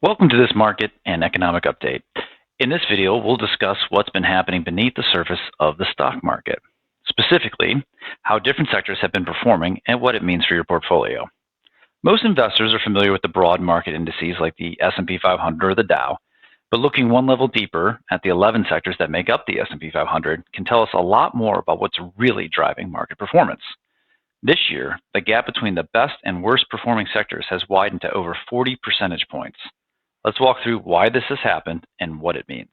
Welcome to this market and economic update. In this video, we'll discuss what's been happening beneath the surface of the stock market. Specifically, how different sectors have been performing and what it means for your portfolio. Most investors are familiar with the broad market indices like the S&P 500 or the Dow, but looking one level deeper at the 11 sectors that make up the S&P 500 can tell us a lot more about what's really driving market performance. This year, the gap between the best and worst performing sectors has widened to over 40 percentage points. Let's walk through why this has happened and what it means.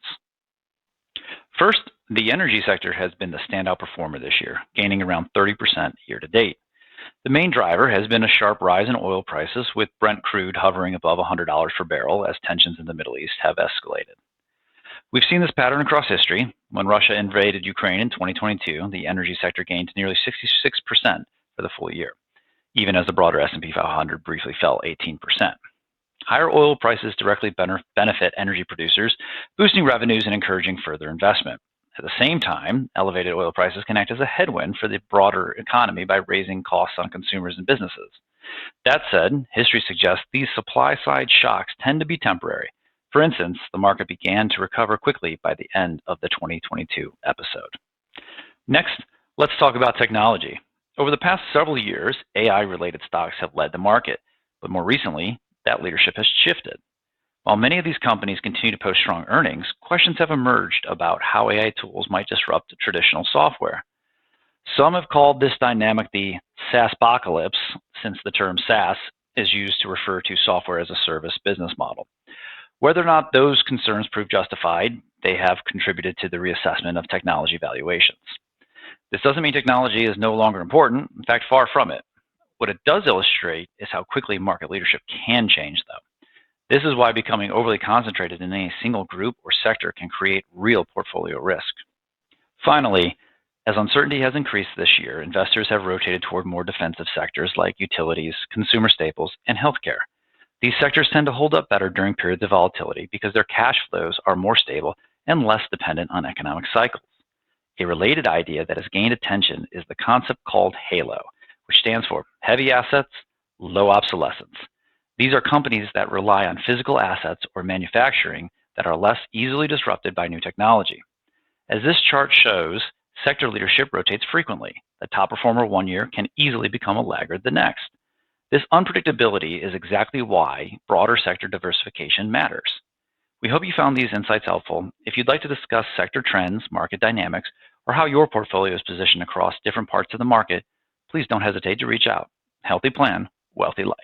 First, the energy sector has been the standout performer this year, gaining around 30% year to date. The main driver has been a sharp rise in oil prices, with Brent crude hovering above $100 per barrel as tensions in the Middle East have escalated. We've seen this pattern across history. When Russia invaded Ukraine in 2022, the energy sector gained nearly 66% for the full year, even as the broader S&P 500 briefly fell 18%. Higher oil prices directly benefit energy producers, boosting revenues and encouraging further investment. At the same time, elevated oil prices can act as a headwind for the broader economy by raising costs on consumers and businesses. That said, history suggests these supply-side shocks tend to be temporary. For instance, the market began to recover quickly by the end of the 2022 episode. Next, let's talk about technology. Over the past several years, AI-related stocks have led the market, but more recently, that leadership has shifted. While many of these companies continue to post strong earnings, questions have emerged about how AI tools might disrupt traditional software. Some have called this dynamic the SaaSpocalypse, since the term SaaS is used to refer to software as a service business model. Whether or not those concerns prove justified, they have contributed to the reassessment of technology valuations. This doesn't mean technology is no longer important. In fact, far from it. What it does illustrate is how quickly market leadership can change, though. This is why becoming overly concentrated in any single group or sector can create real portfolio risk. Finally, as uncertainty has increased this year, investors have rotated toward more defensive sectors like utilities, consumer staples, and healthcare. These sectors tend to hold up better during periods of volatility because their cash flows are more stable and less dependent on economic cycles. A related idea that has gained attention is the concept called HALO, which stands for Heavy Assets, Low Obsolescence. These are companies that rely on physical assets or manufacturing that are less easily disrupted by new technology. As this chart shows, sector leadership rotates frequently. The top performer one year can easily become a laggard the next. This unpredictability is exactly why broader sector diversification matters. We hope you found these insights helpful. If you'd like to discuss sector trends, market dynamics, or how your portfolio is positioned across different parts of the market, please don't hesitate to reach out. Healthy plan, wealthy life.